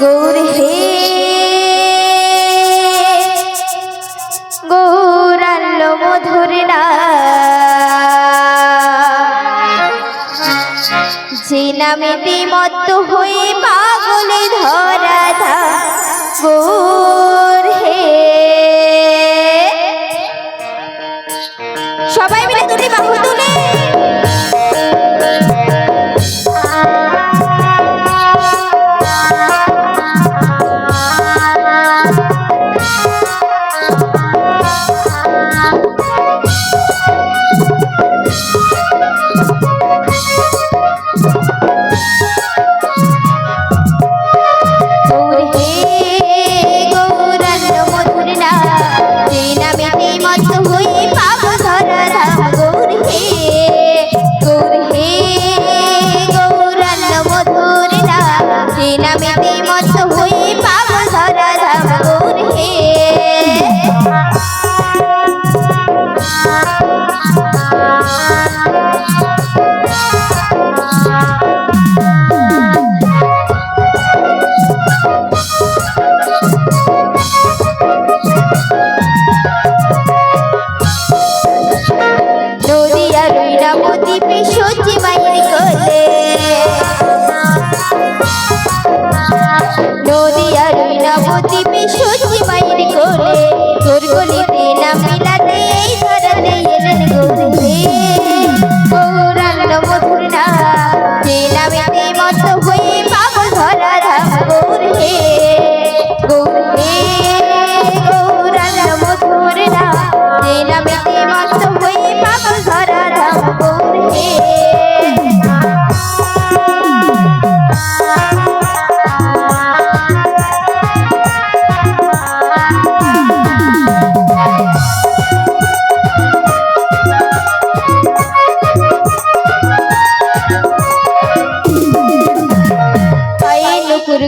গৌর হে গৌরাল্য মধুর যে নামেতে মত্ত হয়ে পাগলে ধরা থা গৌর হে। সবাই মিলে দুটি বাহু তুলে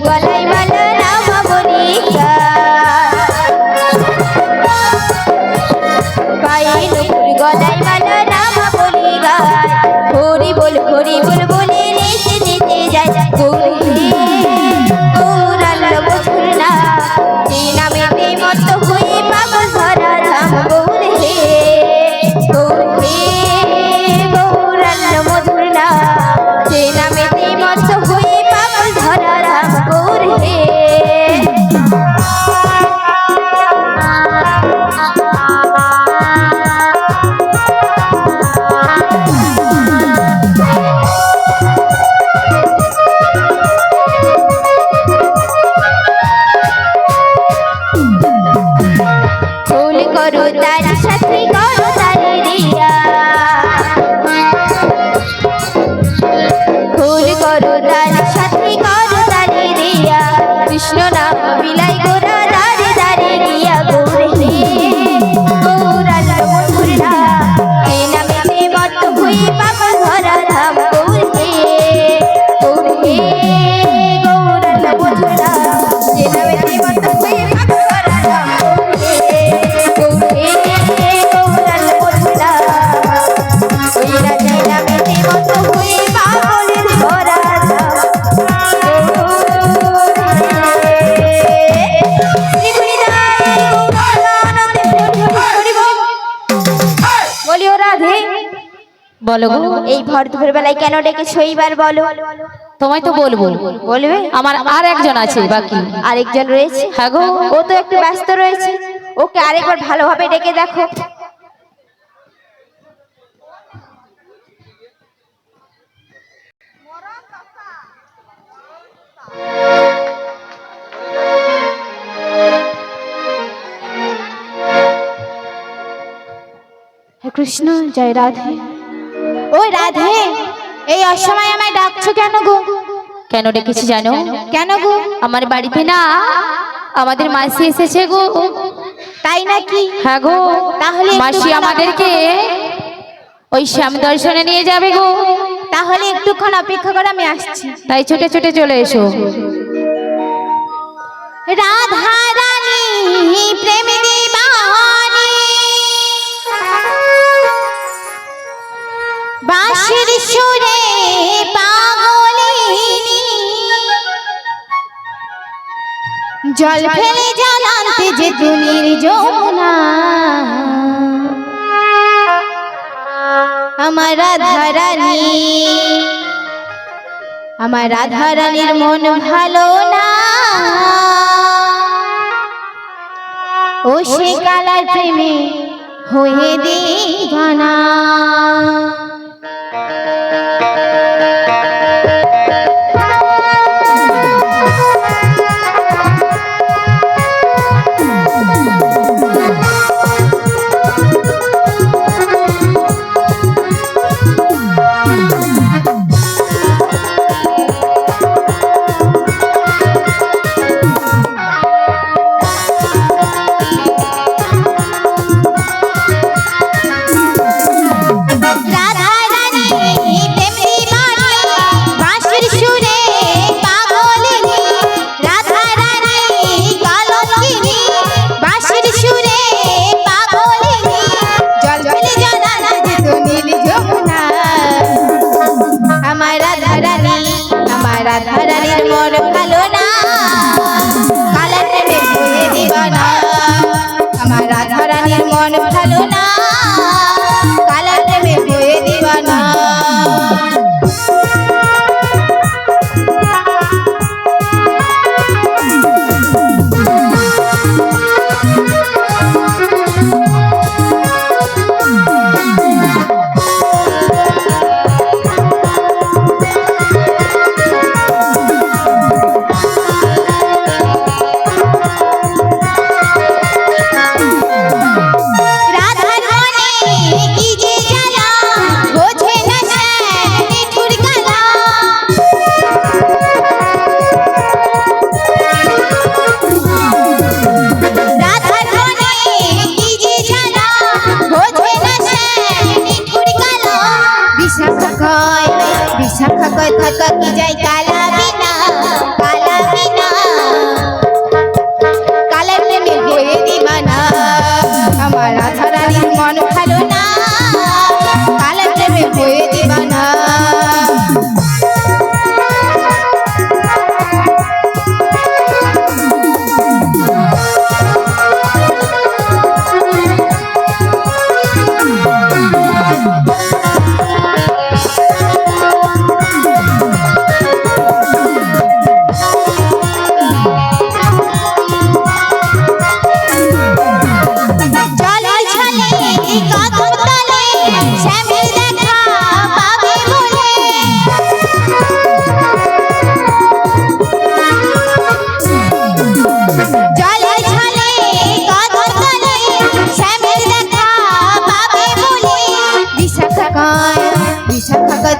গলায় মালা রামা বলিকা পায়ে নুপুর গলায় মালা রামা বলিকা হরি বল বলে নেচে নেচে যায় গৌর হে গৌরাল্য মধুর নাম যে নামেতে মত্ত হয়ে পাগল ধরা ধাম গৌর হে গৌরাল্য মধুর নাম যে নামেতে মত্ত হয়ে পাগল ধরা ধাম গৌর হে। ফুল করো তার সাথে করো তারি রিয়া ফুল করো তার সাথে করো তারি রিয়া কৃষ্ণ নাম বিলাই গোরা দারে দারে রিয়া গৌর হে গৌরাল্য মধুর নাম যে নামেতে মত্ত হয়ে পাগল ধরা ধাম গৌর হে গৌরাল্য মধুর নাম যে নামেতে মত্ত হয়ে পাগল ধরা ধাম গৌর হে গৌরাল্য মধুর নাম ওই রাজা নামেতে মত্ত হয়ে পাগল ধরা ধাম বলিও রাধে। বলো গো, এই ভর দুপুর বেলায় কেন ডেকেছো এইবার বলো। তোমায় তো বলবো, বলবে? আমার আর একজন আছে বাকি। আরেকজন রয়েছে? হ্যাঁ গো। ও তো একটু ব্যস্ত রয়েছে, ওকে আরেকবার ভালোভাবে ডেকে দেখো। হে কৃষ্ণ, জয় রাধে। ওই রাধে, এই অসময় আমায় ডাকছো কেন গো? কেন ডেকেছি জানো? কেন গো? আমার বাড়িতে না আমাদের মাসি এসেছে গো। তাই নাকি? হ্যাঁ গো, তাহলে মাসি আমাদেরকে ওই শ্যাম দর্শনে নিয়ে যাবে গো। তাহলে একটুক্ষণ অপেক্ষা করো, আমি আসছি। তাই ছুটে ছুটে চলে এসো। রাধা রানী প্রেম দিবানী বাঁশির সুরে পাগলিনী জল ফেলে জল আনতে যে তুনির যমুনা আমার রাধারানী আমার রাধারানীর মন ভালো না ও সে কালার প্রেমে হয়ে দিবানা রাধারানীর মন ভালো না কালার প্রেমে হয়ে দিবানা আমার রাধারানীর মন ভালো না কালার প্রেমে হয়ে দিবানা বিশাখা কথা কি যাই কালা বিনা কালার প্রেমে হয়ে দিবানা আমার রাধারানীর মন ভালো না কালার প্রেমে হয়ে দিবানা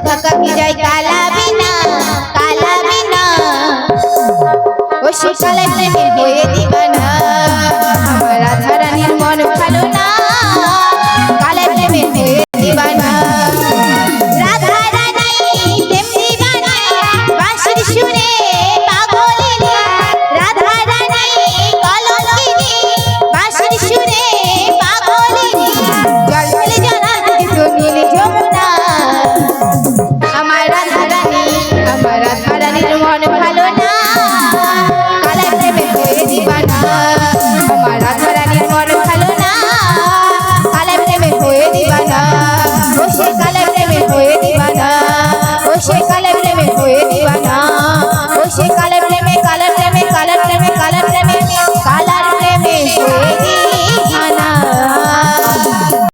থাকা কি যায় কালা বিনা ও সে কালার প্রেমে হয়ে দিবা